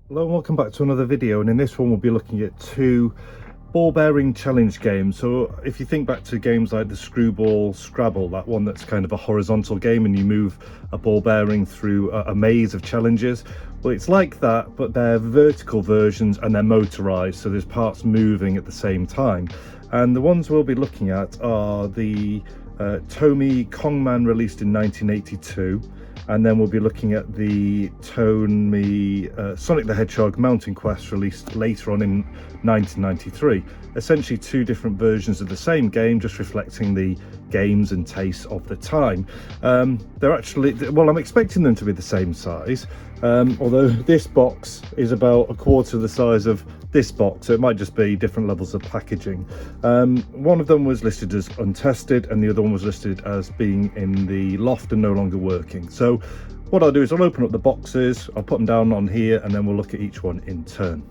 Hello and welcome back to another video, and in this one we'll be looking at two ball bearing challenge games. So if you think back to games like the Screwball Scrabble, that one that's kind of a horizontal game and you move a ball bearing through a maze of challenges, well, it's like that, but they're vertical versions and they're motorized, so there's parts moving at the same time. And the ones we'll be looking at are the Tomy Kongman, released in 1982, and then we'll be looking at the Tomy Sonic the Hedgehog Mountain Quest, released later on in 1993. Essentially two different versions of the same game, just reflecting the games and tastes of the time. They're actually, well, I'm expecting them to be the same size, although this box is about a quarter the size of this box, so it might just be different levels of packaging. One of them was listed as untested and the other one was listed as being in the loft and no longer working. So what I'll do is I'll open up the boxes, I'll put them down on here, and then we'll look at each one in turn.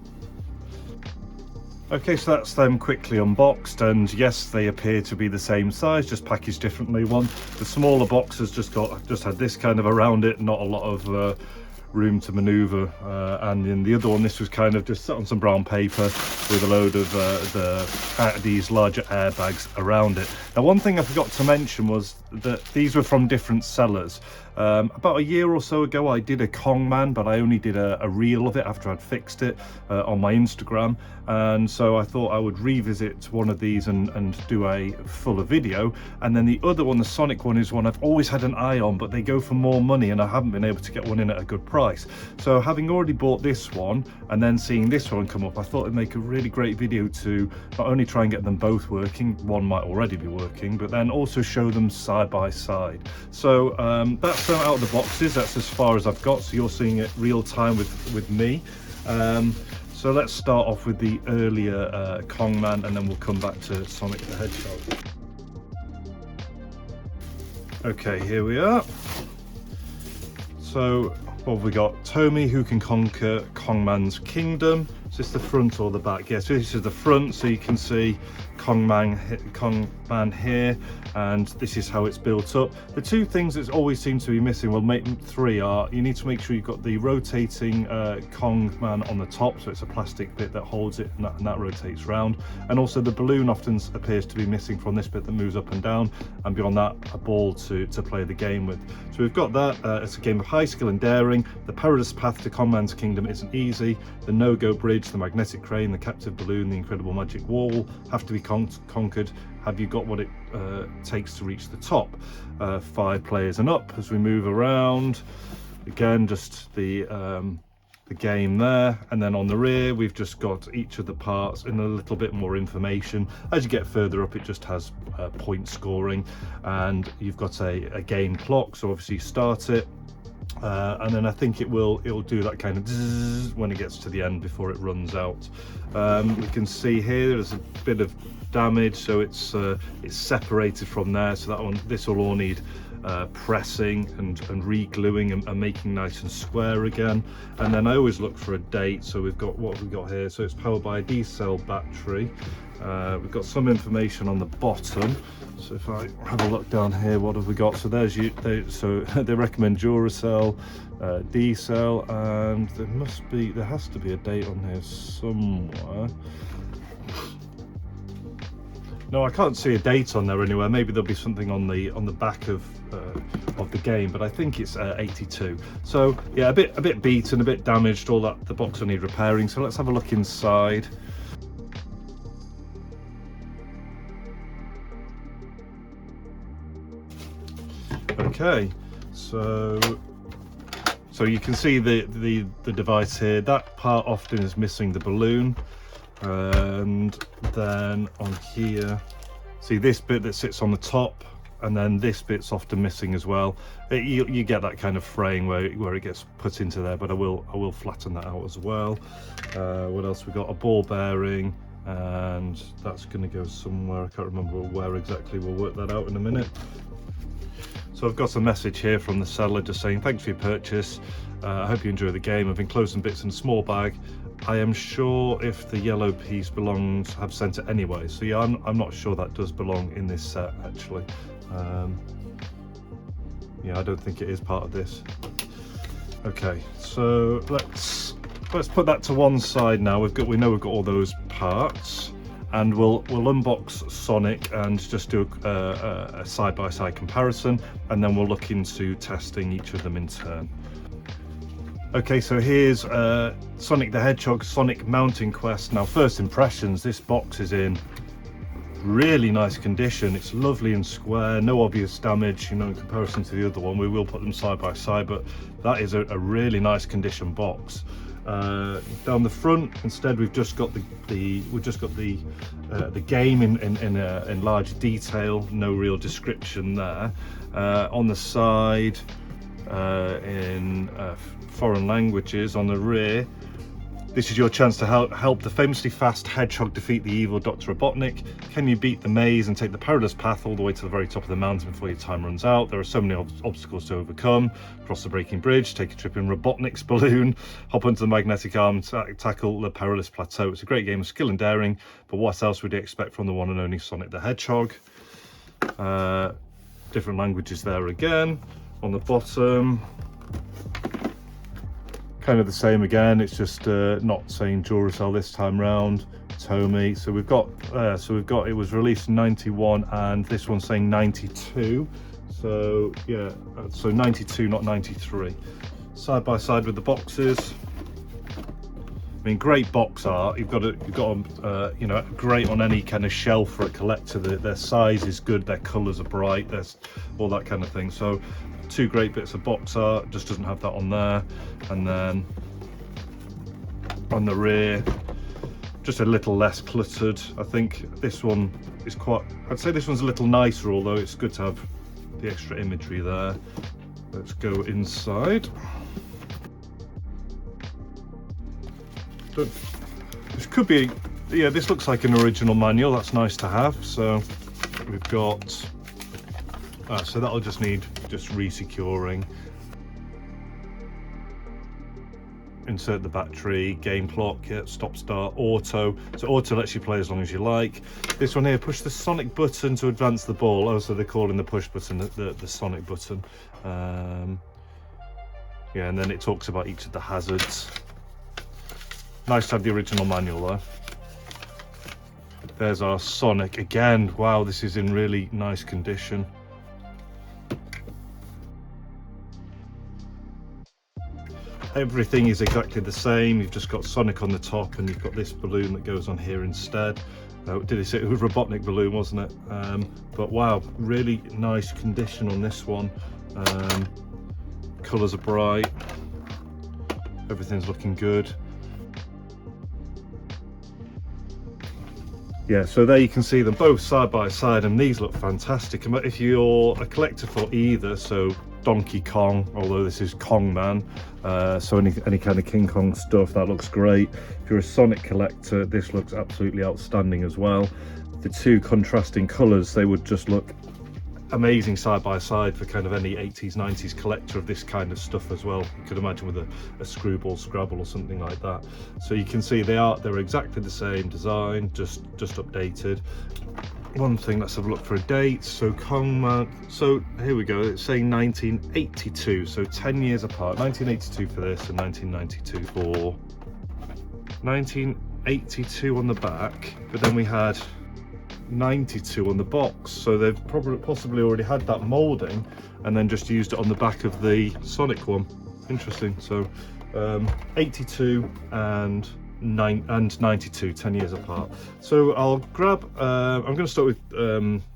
Okay, so that's them quickly unboxed, and yes, they appear to be the same size, just packaged differently. The smaller box has just had this kind of around it, not a lot of room to maneuver, and in the other one this was kind of just set on some brown paper with a load of these larger airbags around it. Now, one thing I forgot to mention was that these were from different sellers. About a year or so ago I did a Kongman, but I only did a reel of it after I'd fixed it on my Instagram, and so I thought I would revisit one of these and do a fuller video. And then the other one, the Sonic one, is one I've always had an eye on, but they go for more money and I haven't been able to get one in at a good price. So having already bought this one and then seeing this one come up, I thought it'd make a really great video to not only try and get them both working, one might already be working, but then also show them side by side. So that's them out of the boxes. That's as far as I've got, so you're seeing it real time with me. So let's start off with the earlier Kongman, and then we'll come back to Sonic the Hedgehog. Okay, here we are. So what have we got? Tomy Who Can Conquer Kongman's Kingdom. Is this the front or the back? Yes, this is the front, so you can see Kongman here, and this is how it's built up. The two things that always seem to be missing, well, three, are you need to make sure you've got the rotating Kongman on the top, so it's a plastic bit that holds it, and that rotates round, and also the balloon often appears to be missing from this bit that moves up and down, and beyond that a ball to play the game with. So we've got that. It's a game of high skill and daring. The perilous path to Kongman's kingdom isn't easy. The no-go bridge, the magnetic crane, the captive balloon, the incredible magic wall have to be conquered. Have you got what it takes to reach the top? 5 players and up. As we move around, again, just the game there, and then on the rear we've just got each of the parts and a little bit more information. As you get further up, it just has point scoring, and you've got a game clock, so obviously you start it, and then I think it'll do that kind of zzz when it gets to the end before it runs out. We can see here there's a bit of damage, so it's separated from there, so this will all need pressing and re-gluing and making nice and square again. And then I always look for a date, so we've got what we've got here. So it's powered by a D-cell battery. We've got some information on the bottom, so if I have a look down here, what have we got? So so they recommend Duracell, D-cell, and there has to be a date on here somewhere. No, I can't see a date on there anywhere. Maybe there'll be something on the back of the game, but I think it's 82. So yeah, a bit beaten, a bit damaged, all that. The box will need repairing. So let's have a look inside. Okay, so you can see the device here. That part often is missing the balloon. And then on here, see this bit that sits on the top, and then this bit's often missing as well. You get that kind of frame where it gets put into there, but I will flatten that out as well. What else we got? A ball bearing, and that's going to go somewhere. I can't remember where exactly. We'll work that out in a minute. So I've got a message here from the seller just saying, thanks for your purchase. I hope you enjoy the game. I've enclosed some bits in a small bag. I am sure if the yellow piece belongs, have sent it anyway. So yeah, I'm not sure that does belong in this set actually. Yeah, I don't think it is part of this. Okay, so let's let's put that to one side now. We know we've got all those parts, and we'll unbox Sonic and just do a side-by-side comparison, and then we'll look into testing each of them in turn. Okay, so here's Sonic the Hedgehog Sonic Mountain Quest. Now, first impressions, this box is in really nice condition. It's lovely and square, no obvious damage, you know, in comparison to the other one. We will put them side by side, but that is a really nice condition box. Down the front, instead, we've just got the game in large detail. No real description there. On the side, in foreign languages. On the rear, this is your chance to help the famously fast hedgehog defeat the evil Dr. Robotnik. Can you beat the maze and take the perilous path all the way to the very top of the mountain before your time runs out? There are so many obstacles to overcome. Cross the breaking bridge, take a trip in Robotnik's balloon, hop onto the magnetic arm, tackle the perilous plateau. It's a great game of skill and daring, but what else would you expect from the one and only Sonic the Hedgehog? Different languages there again. On the bottom, kind of the same again. It's just not saying Duracell this time round. Tomy. So we've got it was released in 91, and this one's saying 92. So yeah, so 92, not 93. Side by side with the boxes. I mean, great box art. You've got you know, great on any kind of shelf for a collector. Their size is good, their colours are bright, there's all that kind of thing. So two great bits of box art. Just doesn't have that on there. And then on the rear, just a little less cluttered. I think this one is quite, I'd say this one's a little nicer, although it's good to have the extra imagery there. Let's go inside. This could be, yeah, this looks like an original manual. That's nice to have. So we've got, so that'll just need re-securing. Insert the battery, game clock, yeah, stop start, auto. So auto lets you play as long as you like. This one here, push the Sonic button to advance the ball. Oh, so they're calling the push button the Sonic button. Yeah, and then it talks about each of the hazards. Nice to have the original manual though. There's our Sonic again. Wow, this is in really nice condition. Everything is exactly the same. You've just got Sonic on the top, and you've got this balloon that goes on here instead. Did he say it was a Robotnik balloon, wasn't it? But wow, really nice condition on this one. Colours are bright. Everything's looking good. Yeah, so there you can see them both side by side, and these look fantastic. And if you're a collector for either, so Donkey Kong, although this is Kongman, so any kind of King Kong stuff, that looks great. If you're a Sonic collector, this looks absolutely outstanding as well. The two contrasting colours, they would just look amazing side by side for kind of any 80s 90s collector of this kind of stuff as well. You could imagine with a Screwball Scrabble or something like that. So you can see they're exactly the same design, just updated. One thing, let's have a look for a date. So Kongman, so here we go, it's saying 1982, so 10 years apart. 1982 for this and 1992 for 1982 on the back, but then we had 92 on the box, so they've possibly already had that molding and then just used it on the back of the Sonic one. Interesting. So 82 and 92, 10 years apart. So I'll grab I'm going to start with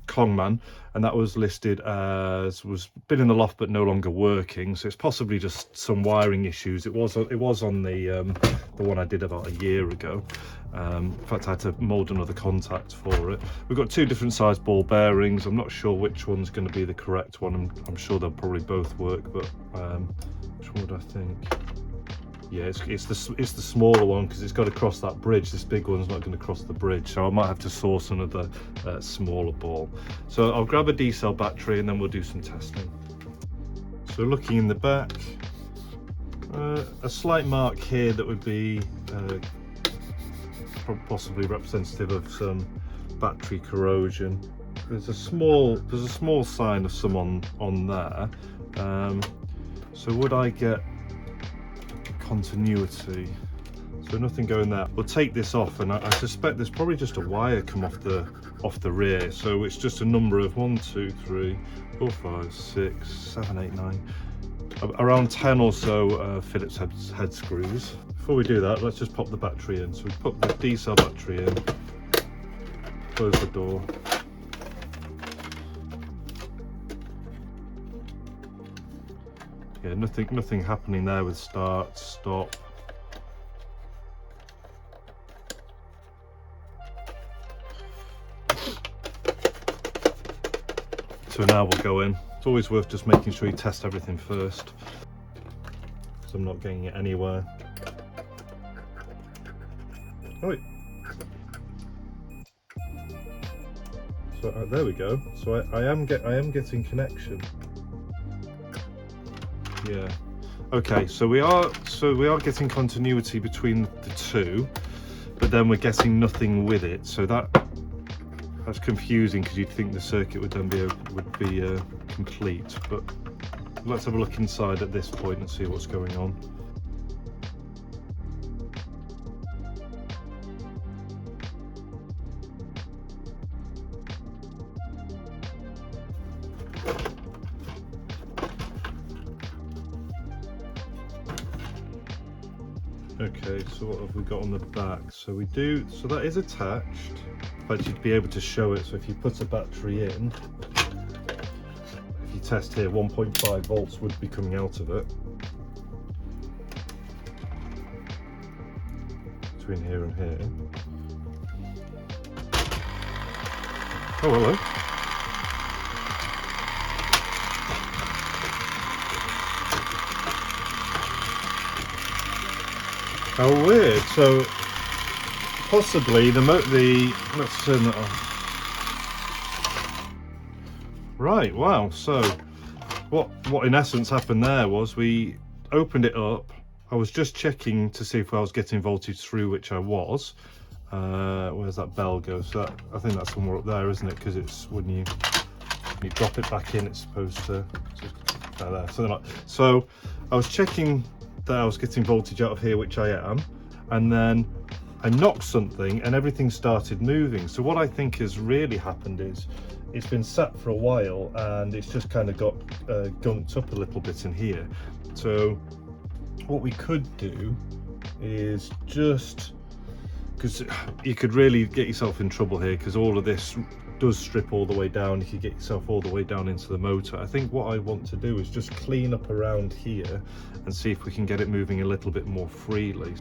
Kongman, and that was listed as been in the loft but no longer working, so it's possibly just some wiring issues. It was on the one I did about a year ago. In fact, I had to mold another contact for it. We've got two different size ball bearings. I'm not sure which one's going to be the correct one. I'm sure they'll probably both work, but which one would I think? Yeah, it's the smaller one, because it's got to cross that bridge. This big one's not going to cross the bridge, so I might have to source another smaller ball. So I'll grab a D-cell battery and then we'll do some testing. So looking in the back, a slight mark here that would be possibly representative of some battery corrosion. There's a small sign of some on there. So would I get continuity? So nothing going there. We'll take this off, and I suspect there's probably just a wire come off the rear. So it's just a number of 1, 2, 3, 4, 5, 6, 7, 8, 9, around 10 or so Phillips head screws. Before we do that, let's just pop the battery in. So we put the D-cell battery in, close the door. Yeah, nothing happening there with start, stop. So now we'll go in. It's always worth just making sure you test everything first, so I'm not getting it anywhere. Right. So there we go. So I am getting connection. Yeah. Okay. So we are getting continuity between the two, but then we're getting nothing with it. So that's confusing, because you'd think the circuit would then be complete. But let's have a look inside at this point and see what's going on. Okay, so what have we got on the back? So that is attached, but you'd be able to show it. So if you put a battery in, if you test here, 1.5 volts would be coming out of it. Between here and here. Oh, hello. How weird. So possibly let's turn that off. Right, wow. So what in essence happened there was we opened it up. I was just checking to see if I was getting voltage through, which I was. Where's that bell go? So I think that's somewhere up there, isn't it? Because it's when you drop it back in, it's supposed to there. So I was checking that I was getting voltage out of here, which I am, and then I knocked something and everything started moving. So what I think has really happened is it's been sat for a while and it's just kind of got gunked up a little bit in here. So what we could do is just, because you could really get yourself in trouble here, because all of this does strip all the way down. You could get yourself all the way down into the motor. I think what I want to do is just clean up around here and see if we can get it moving a little bit more freely.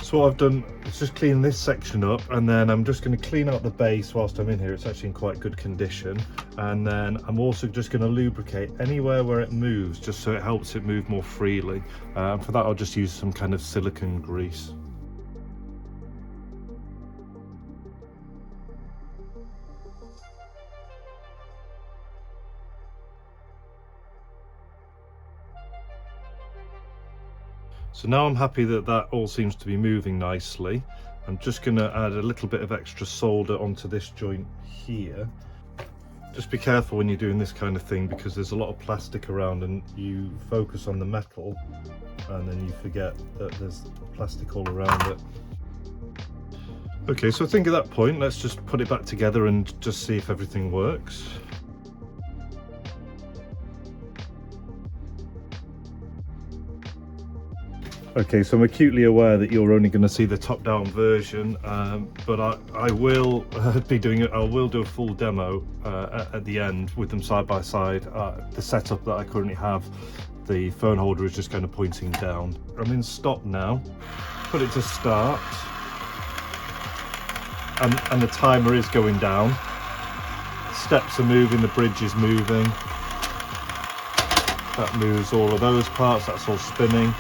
So what I've done is just clean this section up, and then I'm just going to clean out the base whilst I'm in here. It's actually in quite good condition. And then I'm also just going to lubricate anywhere where it moves, just so it helps it move more freely. For that I'll just use some kind of silicone grease. So now I'm happy that all seems to be moving nicely. I'm just going to add a little bit of extra solder onto this joint here. Just be careful when you're doing this kind of thing, because there's a lot of plastic around and you focus on the metal and then you forget that there's plastic all around it. Okay, so I think at that point, let's just put it back together and just see if everything works. Okay, so I'm acutely aware that you're only going to see the top-down version, but I will be doing it. I will do a full demo at the end with them side by side. The setup that I currently have, the phone holder is just kind of pointing down. I'm in stop now. Put it to start, and the timer is going down. Steps are moving. The bridge is moving. That moves all of those parts. That's all spinning.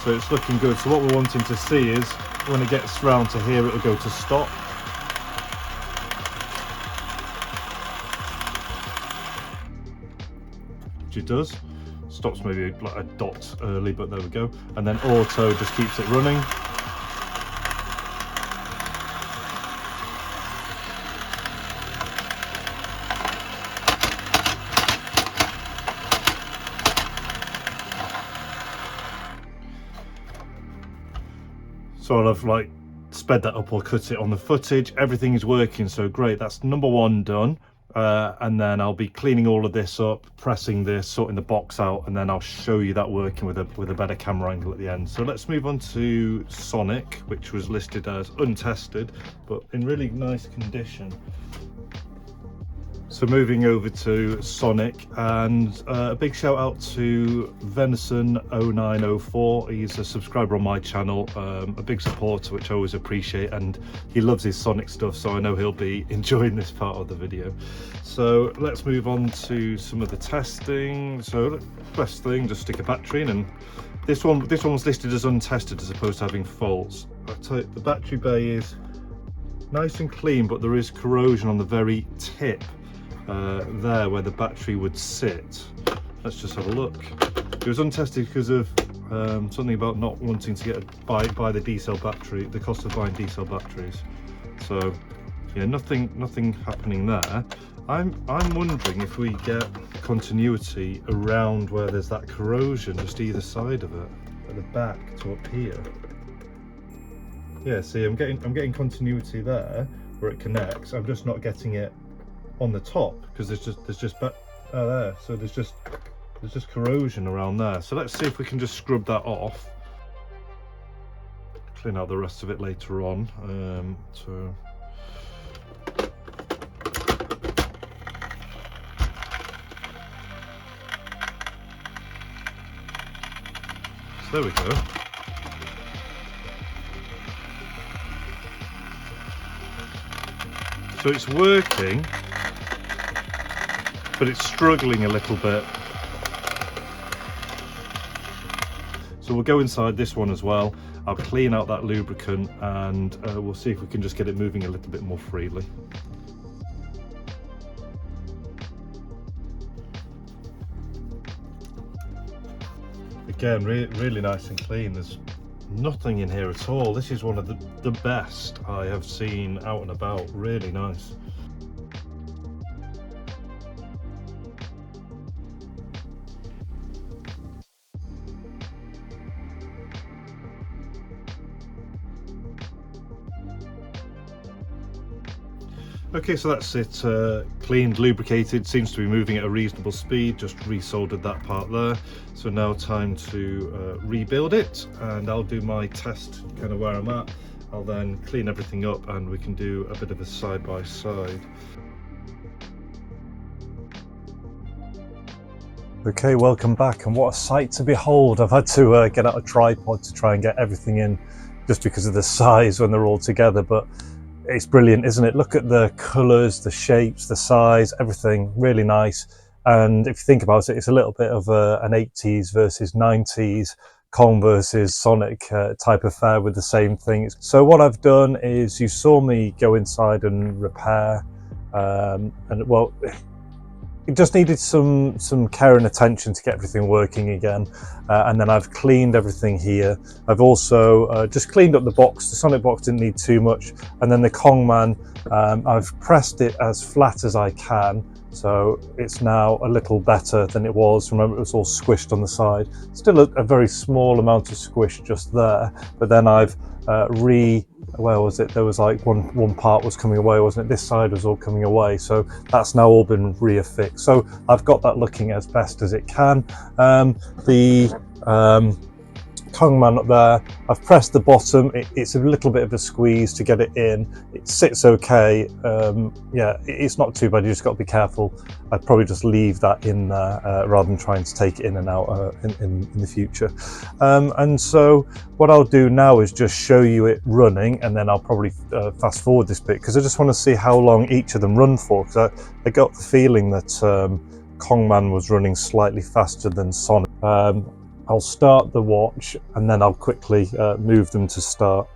So it's looking good. So what we're wanting to see is when it gets round to here, it'll go to stop. Which it does. Stops maybe like a dot early, but there we go. And then auto just keeps it running. So I've like sped that up or cut it on the footage. Everything is working, so great. That's number one done. And then I'll be cleaning all of this up, pressing this, sorting the box out, and then I'll show you that working with a better camera angle at the end. So let's move on to Sonic, which was listed as untested but in really nice condition. So moving over to Sonic, and a big shout out to Venison0904. He's a subscriber on my channel, a big supporter, which I always appreciate, and he loves his Sonic stuff, so I know he'll be enjoying this part of the video. So let's move on to some of the testing. So best thing, just stick a battery in, and this one was listed as untested as opposed to having faults. I tell you, the battery bay is nice and clean, but there is corrosion on the very tip. There where the battery would sit. Let's just have a look. It was untested because of something about not wanting to buy the D-cell battery, the cost of buying D-cell batteries. So yeah, nothing happening there. I'm wondering if we get continuity around where there's that corrosion, just either side of it, at the back to up here. Yeah, see, I'm getting continuity there where it connects. I'm just not getting it on the top because there's just there, so there's just corrosion around there. So let's see if we can just scrub that off, clean out the rest of it later on. So there we go. So it's working, but it's struggling a little bit. So we'll go inside this one as well. I'll clean out that lubricant, and we'll see if we can just get it moving a little bit more freely. Again, really nice and clean. There's nothing in here at all. This is one of the best I have seen out and about. Really nice. Okay, so that's it, cleaned, lubricated, seems to be moving at a reasonable speed, just resoldered that part there. So now time to rebuild it, and I'll do my test kind of where I'm at. I'll then clean everything up and we can do a bit of a side-by-side. Okay, welcome back, and what a sight to behold. I've had to get out a tripod to try and get everything in just because of the size when they're all together, but it's brilliant, isn't it? Look at the colours, the shapes, the size, everything really nice. And if you think about it, it's a little bit of an 80s versus 90s Kong versus Sonic type affair with the same thing. So what I've done is, you saw me go inside and repair, and well, it just needed some care and attention to get everything working again, and then I've cleaned everything here. I've also just cleaned up the box. The Sonic box didn't need too much, and then the Kongman, I've pressed it as flat as I can, so it's now a little better than it was. Remember, it was all squished on the side. Still a very small amount of squish just there, but then I've where was it? There was like one part was coming away, wasn't it? This side was all coming away, so that's now all been reaffixed. So I've got that looking as best as it can. The Kongman up there, I've pressed the bottom. It's a little bit of a squeeze to get it in. It sits okay. Yeah, it's not too bad. You just got to be careful. I'd probably just leave that in there rather than trying to take it in and out in the future. And so what I'll do now is just show you it running, and then I'll probably fast forward this bit because I just want to see how long each of them run for, because I got the feeling that Kongman was running slightly faster than Sonic. I'll start the watch and then I'll quickly move them to start.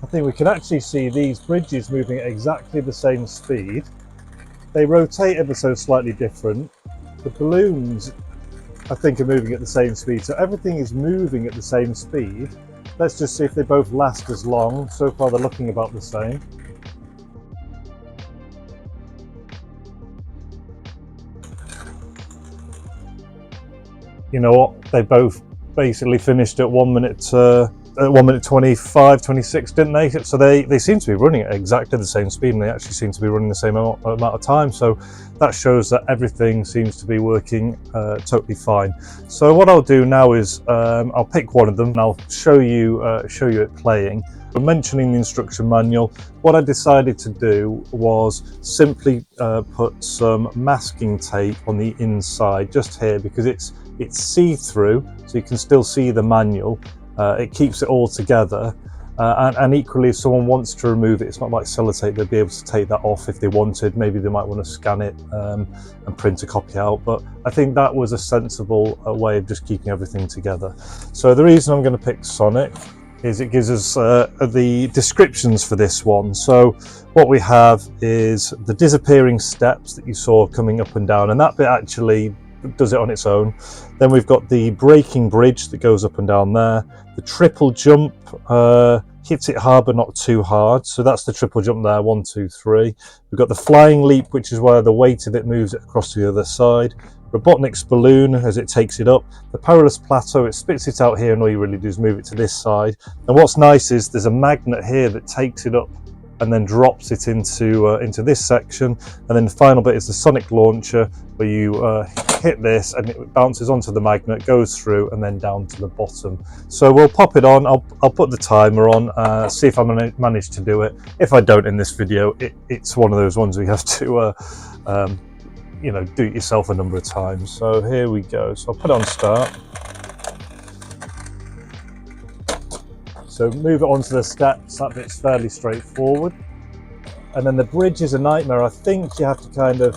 I think we can actually see these bridges moving at exactly the same speed. They rotate ever so slightly different. The balloons, I think, are moving at the same speed, so everything is moving at the same speed. Let's just see if they both last as long. So far they're looking about the same. you know what, they both basically finished at 1 minute 25, 26, didn't they? So they seem to be running at exactly the same speed, and they actually seem to be running the same amount of time. So that shows that everything seems to be working totally fine. So what I'll do now is I'll pick one of them and I'll show you it playing. Mentioning the instruction manual, what I decided to do was simply put some masking tape on the inside just here, because it's see-through, so you can still see the manual. It keeps it all together, and equally, if someone wants to remove it, it's not like sellotape. They'd be able to take that off if they wanted. Maybe they might want to scan it and print a copy out, but I think that was a sensible way of just keeping everything together. So the reason I'm going to pick Sonic is it gives us the descriptions for this one. So what we have is the disappearing steps that you saw coming up and down, and that bit actually does it on its own. Then we've got the braking bridge that goes up and down there. The triple jump hits it hard but not too hard, so that's the triple jump there, 1, 2, 3. We've got the flying leap, which is where the weight of it moves it across to the other side. Robotnik's balloon as it takes it up. The perilous plateau, it spits it out here, and all you really do is move it to this side. And what's nice is there's a magnet here that takes it up and then drops it into this section. And then the final bit is the Sonic launcher, where you hit this and it bounces onto the magnet, goes through, and then down to the bottom. So we'll pop it on. I'll put the timer on, see if I manage to do it. If I don't in this video, it's one of those ones we have to you know, do it yourself a number of times. So here we go. So I'll put on start. So move it onto the steps. That bit's fairly straightforward. And then the bridge is a nightmare. I think you have to kind of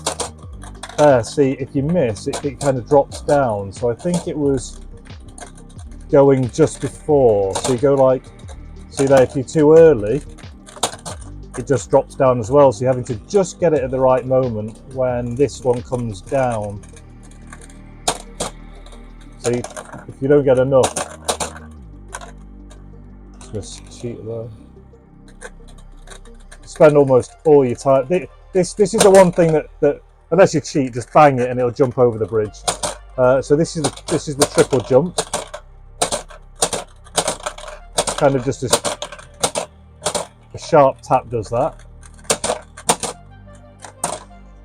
see, if you miss it, it kind of drops down. So I think it was going just before. So you go like, see there, if you're too early, it just drops down as well. So you're having to just get it at the right moment when this one comes down. So if you don't get enough, just cheat there. Spend almost all your time. This is the one thing that unless you cheat, just bang it and it'll jump over the bridge. So this is the triple jump. Kind of just a sharp tap does that.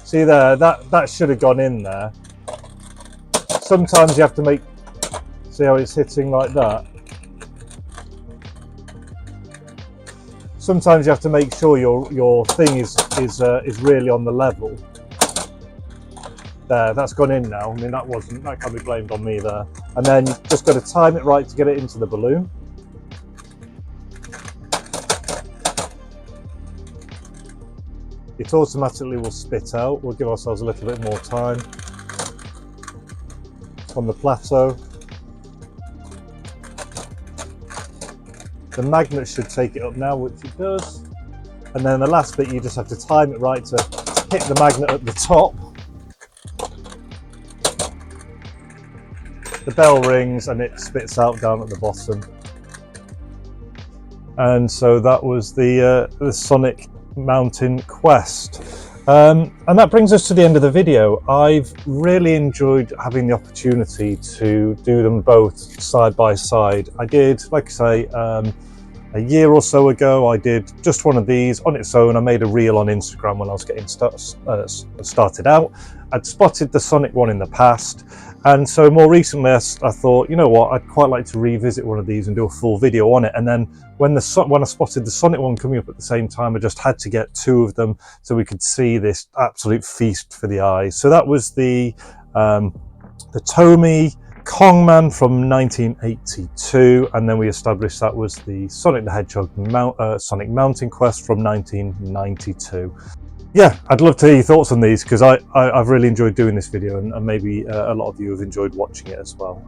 See there, that should have gone in there. Sometimes you have to make, see how it's hitting like that. Sometimes you have to make sure your thing is really on the level. There, that's gone in now. I mean, that can't be blamed on me there. And then you've just got to time it right to get it into the balloon. It automatically will spit out. We'll give ourselves a little bit more time. On the plateau. The magnet should take it up now, which it does. And then the last bit, you just have to time it right to hit the magnet at the top. The bell rings and it spits out down at the bottom. And so that was the Sonic Mountain Quest. And that brings us to the end of the video. I've really enjoyed having the opportunity to do them both side by side. I did, like I say, a year or so ago, I did just one of these on its own. I made a reel on Instagram when I was getting started out. I'd spotted the Sonic one in the past, and so more recently I thought, you know what, I'd quite like to revisit one of these and do a full video on it. And then when I spotted the Sonic one coming up at the same time, I just had to get two of them so we could see this absolute feast for the eyes. So that was the Tomy Kongman from 1982, and then we established that was the Sonic the Hedgehog Sonic Mountain Quest from 1992. Yeah, I'd love to hear your thoughts on these, because I've really enjoyed doing this video, and maybe a lot of you have enjoyed watching it as well.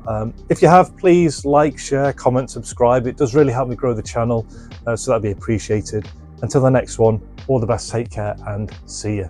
If you have, please like, share, comment, subscribe. It does really help me grow the channel, so that'd be appreciated. Until the next one, all the best, take care, and see you.